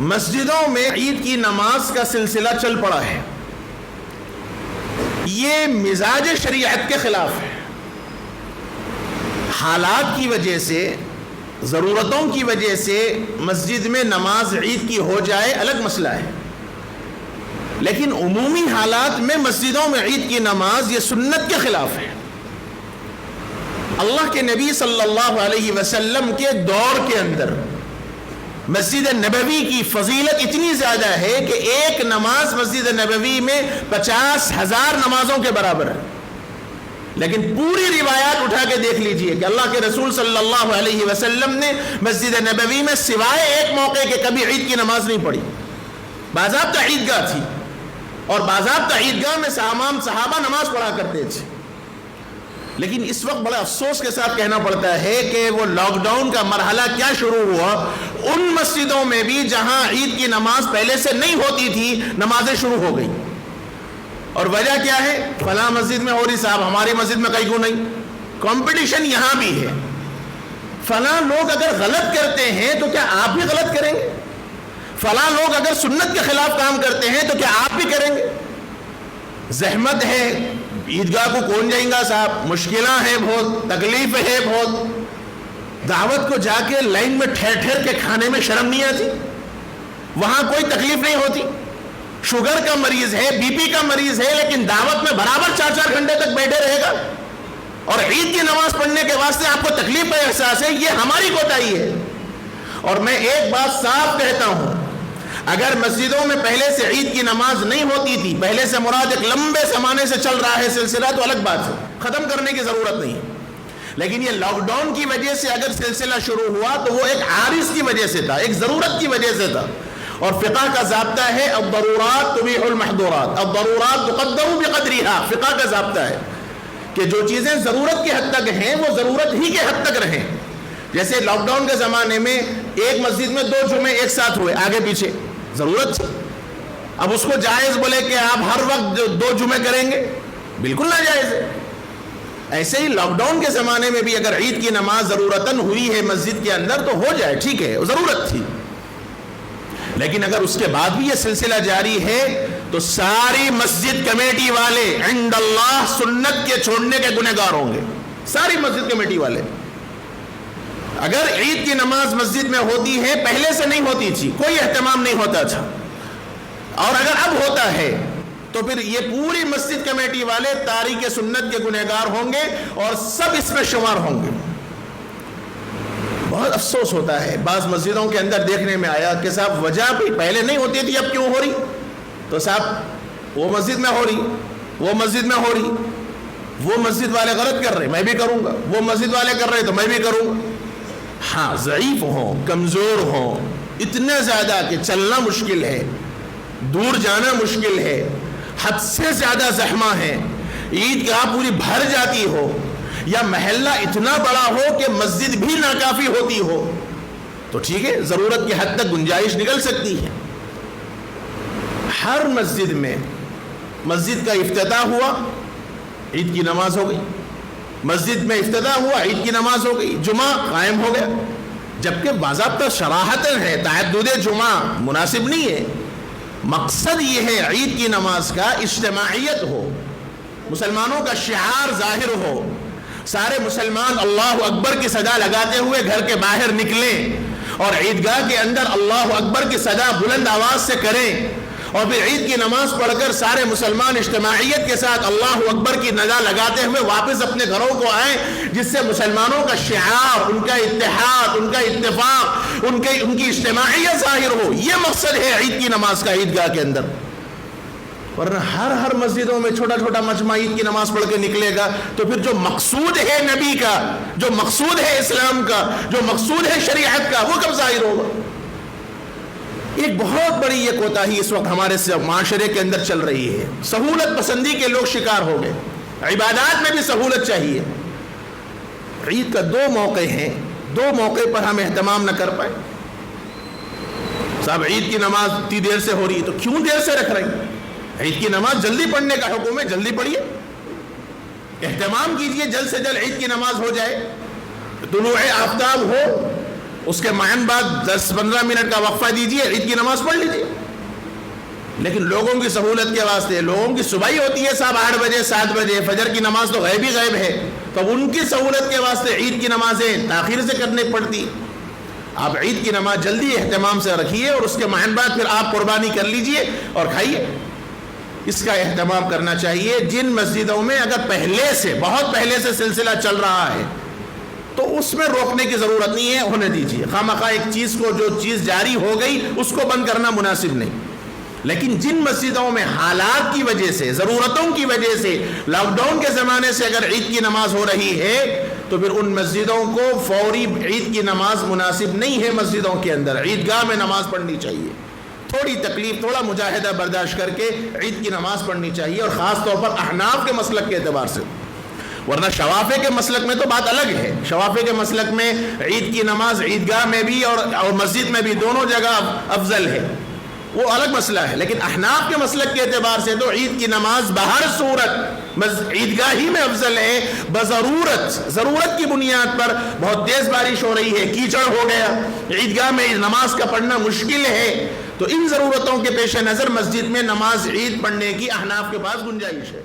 مسجدوں میں عید کی نماز کا سلسلہ چل پڑا ہے، یہ مزاج شریعت کے خلاف ہے۔ حالات کی وجہ سے، ضرورتوں کی وجہ سے مسجد میں نماز عید کی ہو جائے الگ مسئلہ ہے، لیکن عمومی حالات میں مسجدوں میں عید کی نماز یہ سنت کے خلاف ہے۔ اللہ کے نبی صلی اللہ علیہ وسلم کے دور کے اندر مسجد نبوی کی فضیلت اتنی زیادہ ہے کہ ایک نماز مسجد نبوی میں 50,000 نمازوں کے برابر ہے، لیکن پوری روایات اٹھا کے دیکھ لیجئے کہ اللہ کے رسول صلی اللہ علیہ وسلم نے مسجد نبوی میں سوائے ایک موقع کے کبھی عید کی نماز نہیں پڑھی۔ باضابطہ عیدگاہ تھی اور باضابطہ عیدگاہ میں تمام صحابہ نماز پڑھا کرتے تھے، لیکن اس وقت بڑا افسوس کے ساتھ کہنا پڑتا ہے کہ وہ لاک ڈاؤن کا مرحلہ کیا شروع ہوا، ان مسجدوں میں بھی جہاں عید کی نماز پہلے سے نہیں ہوتی تھی نمازیں شروع ہو گئی۔ اور وجہ کیا ہے؟ فلاں مسجد میں ہو رہی صاحب، ہماری مسجد میں کہیں کیوں نہیں؟ کمپٹیشن یہاں بھی ہے۔ فلاں لوگ اگر غلط کرتے ہیں تو کیا آپ بھی غلط کریں گے؟ فلاں لوگ اگر سنت کے خلاف کام کرتے ہیں تو کیا آپ بھی کریں گے؟ زحمت ہے، عیدگاہ کو کون جائیں گا صاحب، مشکلیں ہیں بہت، تکلیف ہے بہت۔ دعوت کو جا کے لائن میں ٹھہر ٹھہر کے کھانے میں شرم نہیں آتی؟ وہاں کوئی تکلیف نہیں ہوتی؟ شوگر کا مریض ہے، بی پی کا مریض ہے، لیکن دعوت میں برابر 4 گھنٹے تک بیٹھے رہے گا، اور عید کی نماز پڑھنے کے واسطے آپ کو تکلیف کا احساس ہے، یہ ہماری کوتاہی ہے۔ اور میں ایک بات صاف کہتا ہوں، اگر مسجدوں میں پہلے سے عید کی نماز نہیں ہوتی تھی، پہلے سے مراد ایک لمبے زمانے سے چل رہا ہے سلسلہ، تو الگ بات ہے، ختم کرنے کی ضرورت نہیں، لیکن یہ لاک ڈاؤن کی وجہ سے اگر سلسلہ شروع ہوا تو وہ ایک عارض کی وجہ سے تھا، ایک ضرورت کی وجہ سے تھا۔ اور فقہ کا ضابطہ ہے الضرورات تبیح المحظورات، الضرورات تقدر بقدرها، فقہ کا ضابطہ ہے کہ جو چیزیں ضرورت کی حد تک ہیں وہ ضرورت ہی کے حد تک رہیں۔ جیسے لاک ڈاؤن کے زمانے میں ایک مسجد میں 2 جمعے ایک ساتھ ہوئے، آگے پیچھے ضرورت تھی، اب اس کو جائز بولے کہ آپ ہر وقت 2 جمعے کریں گے، بالکل ناجائز ہے۔ ایسے ہی لاک ڈاؤن کے زمانے میں بھی اگر عید کی نماز ضرورتاً ہوئی ہے مسجد کے اندر تو ہو جائے، ٹھیک ہے، ضرورت تھی، لیکن اگر اس کے بعد بھی یہ سلسلہ جاری ہے تو ساری مسجد کمیٹی والے عند اللہ سنت کے چھوڑنے کے گنہگار ہوں گے، ساری مسجد کمیٹی والے۔ اگر عید کی نماز مسجد میں ہوتی ہے، پہلے سے نہیں ہوتی تھی، کوئی اہتمام نہیں ہوتا تھا، اور اگر اب ہوتا ہے تو پھر یہ پوری مسجد کمیٹی والے تاریک سنت کے گنہگار ہوں گے اور سب اس میں شمار ہوں گے۔ بہت افسوس ہوتا ہے، بعض مسجدوں کے اندر دیکھنے میں آیا کہ صاحب وجہ بھی پہلے نہیں ہوتی تھی، اب کیوں ہو رہی؟ تو صاحب وہ مسجد میں ہو رہی، وہ مسجد میں ہو رہی، وہ مسجد والے غلط کر رہے میں بھی کروں گا، وہ مسجد والے کر رہے تو میں بھی کروں گا۔ ہاں، ضعیف ہوں، کمزور ہوں، اتنے زیادہ کہ چلنا مشکل ہے، دور جانا مشکل ہے، حد سے زیادہ زحمہ ہے، عیدگاہ پوری بھر جاتی ہو، یا محلہ اتنا بڑا ہو کہ مسجد بھی ناکافی ہوتی ہو، تو ٹھیک ہے، ضرورت کی حد تک گنجائش نکل سکتی ہے۔ ہر مسجد میں مسجد کا افتتاح ہوا، عید کی نماز ہو گئی، مسجد میں افتتاح ہوا، عید کی نماز ہو گئی، جمعہ قائم ہو گیا، جبکہ باضابطہ شراحتاً ہے، تعدد جمعہ مناسب نہیں ہے۔ مقصد یہ ہے عید کی نماز کا اجتماعیت ہو، مسلمانوں کا شعار ظاہر ہو، سارے مسلمان اللہ اکبر کی صدا لگاتے ہوئے گھر کے باہر نکلیں اور عیدگاہ کے اندر اللہ اکبر کی صدا بلند آواز سے کریں، اور پھر عید کی نماز پڑھ کر سارے مسلمان اجتماعیت کے ساتھ اللہ اکبر کی ندا لگاتے ہوئے واپس اپنے گھروں کو آئیں، جس سے مسلمانوں کا شعار، ان کا اتحاد، ان کا اتفاق، ان کی اجتماعیت ظاہر ہو۔ یہ مقصد ہے عید کی نماز کا عیدگاہ کے اندر۔ ورنہ ہر مسجدوں میں چھوٹا چھوٹا مجمع عید کی نماز پڑھ کے نکلے گا تو پھر جو مقصود ہے نبی کا، جو مقصود ہے اسلام کا، جو مقصود ہے شریعت کا، وہ کب ظاہر ہوگا؟ ایک بہت بڑی یہ کوتاہی اس وقت ہمارے معاشرے کے اندر چل رہی ہے، سہولت پسندی کے لوگ شکار ہو گئے، عبادات میں بھی سہولت چاہیے۔ عید کا 2 موقع ہیں، 2 موقع پر ہم اہتمام نہ کر پائے۔ صاحب عید کی نماز اتنی دیر سے ہو رہی ہے تو کیوں دیر سے رکھ رہے ہیں؟ عید کی نماز جلدی پڑھنے کا حکم ہے، جلدی پڑھیے، اہتمام کیجئے، جلد سے جلد عید کی نماز ہو جائے، طلوع آفتاب ہو، اس کے معین بعد 10-15 منٹ کا وقفہ دیجئے، عید کی نماز پڑھ لیجئے۔ لیکن لوگوں کی سہولت کے واسطے، لوگوں کی صبح ہی ہوتی ہے صاحب 8 بجے 7 بجے، فجر کی نماز تو غیب ہی غیب ہے، تو ان کی سہولت کے واسطے عید کی نمازیں تاخیر سے کرنے پڑتی۔ آپ عید کی نماز جلدی اہتمام سے رکھیے اور اس کے معین بعد پھر آپ قربانی کر لیجئے اور کھائیے۔ اس کا اہتمام کرنا چاہیے۔ جن مسجدوں میں اگر پہلے سے، بہت پہلے سے سلسلہ چل رہا ہے تو اس میں روکنے کی ضرورت نہیں ہے، ہونے دیجیے۔ خواہ ایک چیز کو، جو چیز جاری ہو گئی اس کو بند کرنا مناسب نہیں۔ لیکن جن مسجدوں میں حالات کی وجہ سے، ضرورتوں کی وجہ سے، لاک ڈاؤن کے زمانے سے اگر عید کی نماز ہو رہی ہے تو پھر ان مسجدوں کو فوری عید کی نماز مناسب نہیں ہے۔ مسجدوں کے اندر عیدگاہ میں نماز پڑھنی چاہیے، تھوڑی تکلیف، تھوڑا مجاہدہ برداشت کر کے عید کی نماز پڑھنی چاہیے، اور خاص طور پر احناف کے مسلک کے اعتبار سے۔ ورنہ شوافے کے مسلک میں تو بات الگ ہے۔ شوافے کے مسلک میں عید کی نماز عیدگاہ میں بھی اور مسجد میں بھی، دونوں جگہ افضل ہے، وہ الگ مسئلہ ہے۔ لیکن احناف کے مسلک کے اعتبار سے تو عید کی نماز بہر صورت عیدگاہ ہی میں افضل ہے، ضرورت کی بنیاد پر بہت تیز بارش ہو رہی ہے، کیچڑ ہو گیا، عیدگاہ میں نماز کا پڑھنا مشکل ہے، تو ان ضرورتوں کے پیش نظر مسجد میں نماز عید پڑھنے کی احناف کے پاس گنجائش ہے۔